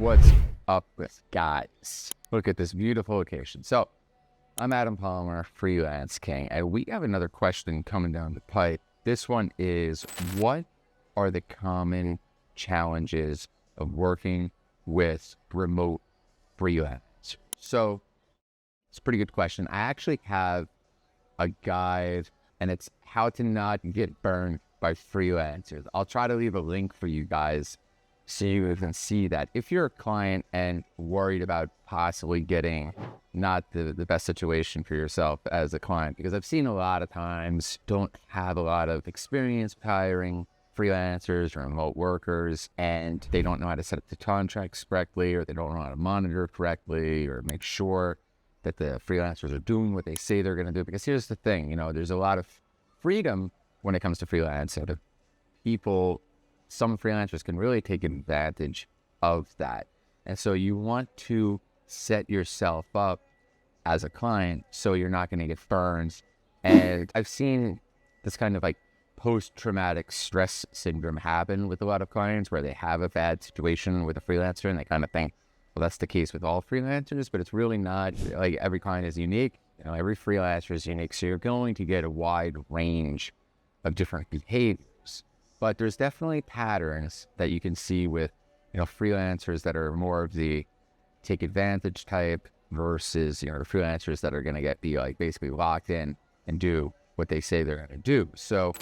What's up with guys? Look at this beautiful location. So I'm Adam Palmer, Freelance King, and we have another question coming down the pipe. This one is, what are the common challenges of working with remote freelancers? So it's a pretty good question. I actually have a guide, and it's how to not get burned by freelancers. I'll try to leave a link for you guys so you can see that. If you're a client and worried about possibly getting not the best situation for yourself as a client, because I've seen a lot of times don't have a lot of experience hiring freelancers or remote workers, and they don't know how to set up the contracts correctly, or they don't know how to monitor correctly, or make sure that the freelancers are doing what they say they're going to do. Because here's the thing, there's a lot of freedom when it comes to freelancing. Some freelancers can really take advantage of that. And so you want to set yourself up as a client so you're not going to get burned. And I've seen this kind of like post-traumatic stress syndrome happen with a lot of clients, where they have a bad situation with a freelancer and they kind of think, well, that's the case with all freelancers, but it's really not. Like, every client is unique. Every freelancer is unique. So you're going to get a wide range of different behaviors. But there's definitely patterns that you can see with, freelancers that are more of the take advantage type versus, the freelancers that are going to be like basically locked in and do what they say they're going to do. So,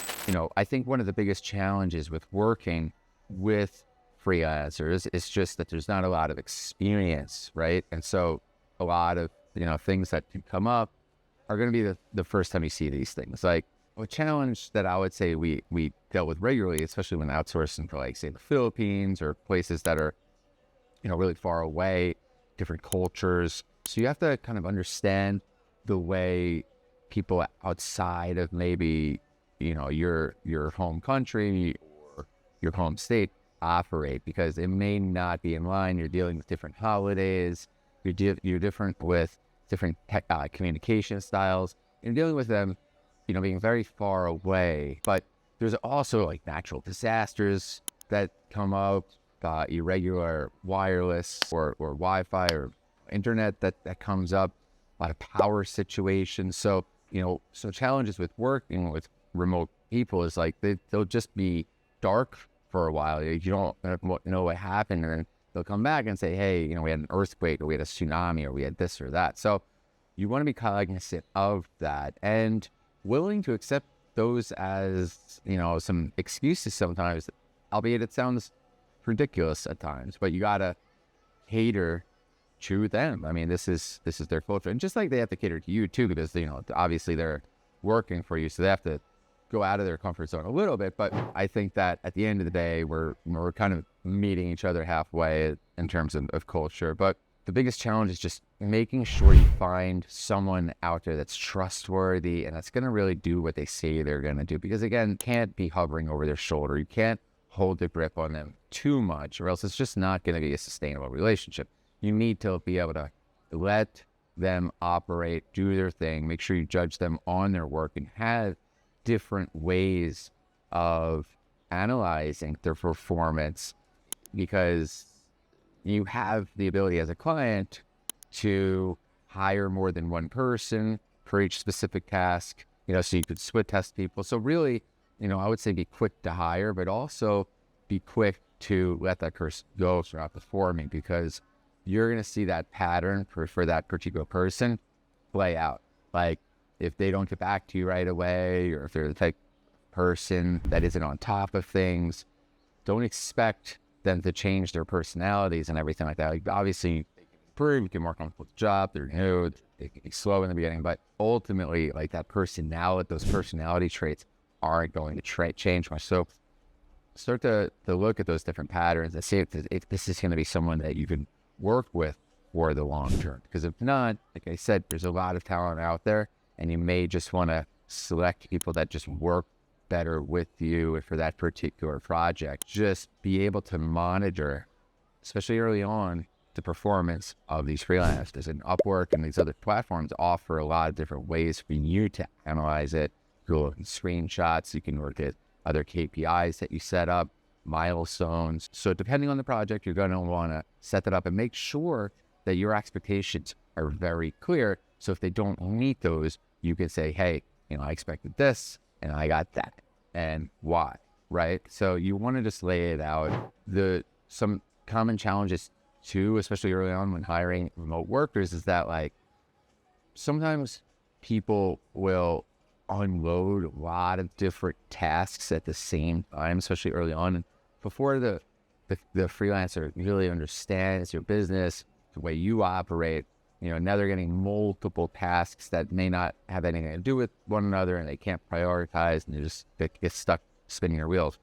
I think one of the biggest challenges with working with freelancers is just that there's not a lot of experience, right? And so a lot of, things that can come up are going to be the first time you see these things. Like, a challenge that I would say we dealt with regularly, especially when outsourcing for, like, say, the Philippines or places that are, really far away, different cultures. So you have to kind of understand the way people outside of maybe, your home country or your home state operate, because it may not be in line. You're dealing with different holidays. You're different with different communication styles. You're dealing with them being very far away. But there's also like natural disasters that come up, irregular wireless or Wi-Fi or internet that comes up, a lot of power situations. So, so challenges with working with remote people is like they'll just be dark for a while. You don't know what happened, and then they'll come back and say, hey, we had an earthquake, or we had a tsunami, or we had this or that. So you want to be cognizant of that and willing to accept those as, some excuses sometimes, albeit it sounds ridiculous at times, but you gotta cater to them. I mean, this is their culture, and just like they have to cater to you too, because obviously they're working for you, so they have to go out of their comfort zone a little bit. But I think that at the end of the day, we're kind of meeting each other halfway in terms of culture. But the biggest challenge is just making sure you find someone out there that's trustworthy and that's going to really do what they say they're going to do. Because again, you can't be hovering over their shoulder. You can't hold the grip on them too much, or else it's just not going to be a sustainable relationship. You need to be able to let them operate, do their thing, make sure you judge them on their work, and have different ways of analyzing their performance, because you have the ability as a client to hire more than one person for each specific task, so you could split test people. So really, I would say be quick to hire, but also be quick to let that person go throughout the forming, because you're going to see that pattern for that particular person play out. Like, if they don't get back to you right away, or if they're the type of person that isn't on top of things, don't expect them to change their personalities and everything like that. Like, obviously, they can improve, you can work on the job, they're new, they can be slow in the beginning, but ultimately, like, those personality traits aren't going to change much. So start to look at those different patterns and see if this is going to be someone that you can work with for the long term. Because if not, like I said, there's a lot of talent out there, and you may just want to select people that just work better with you for that particular project. Just be able to monitor, especially early on, the performance of these freelancers. And Upwork and these other platforms offer a lot of different ways for you to analyze it. You can look at screenshots, you can look at other KPIs that you set up. milestones. So depending on the project, you're going to want to set that up and make sure that your expectations are very clear. So if they don't meet those, you can say, hey, I expected this and I got that, and why, right? So you want to just lay it out. Some common challenges too, especially early on when hiring remote workers, is that like sometimes people will unload a lot of different tasks at the same time, especially early on. And before the freelancer really understands your business, the way you operate, now they're getting multiple tasks that may not have anything to do with one another, and they can't prioritize, and they get stuck spinning their wheels.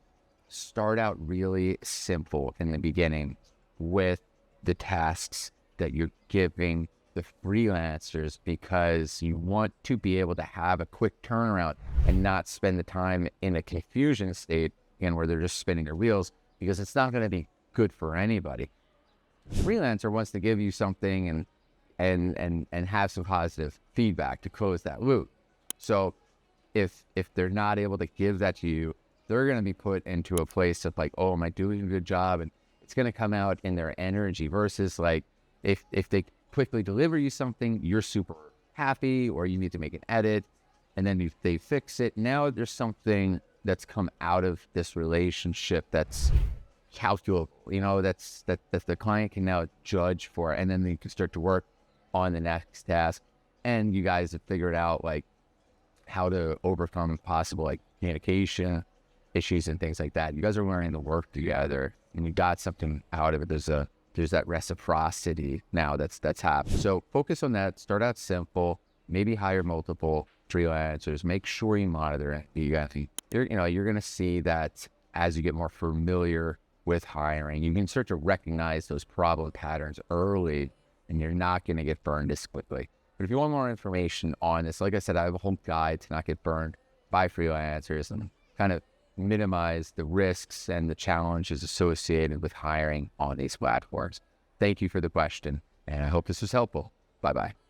Start out really simple in the beginning with the tasks that you're giving the freelancers, because you want to be able to have a quick turnaround and not spend the time in a confusion state again where they're just spinning their wheels, because it's not going to be good for anybody. The freelancer wants to give you something and have some positive feedback to close that loop. So if they're not able to give that to you, they're going to be put into a place of like, oh, am I doing a good job? And it's going to come out in their energy, versus like if they quickly deliver you something, you're super happy, or you need to make an edit, and then if they fix it, now there's something that's come out of this relationship that's calculable, that the client can now judge for, and then they can start to work on the next task, and you guys have figured out like how to overcome possible like communication issues and things like that. You guys are learning to work together, and you got something out of it. There's that reciprocity now that's happened. So focus on that. Start out simple. Maybe hire multiple freelancers. Make sure you monitor it. You're going to see that as you get more familiar with hiring, you can start to recognize those problem patterns early, and you're not going to get burned as quickly. But if you want more information on this, like I said, I have a whole guide to not get burned by freelancers and kind of minimize the risks and the challenges associated with hiring on these platforms. Thank you for the question, and I hope this was helpful. Bye-bye.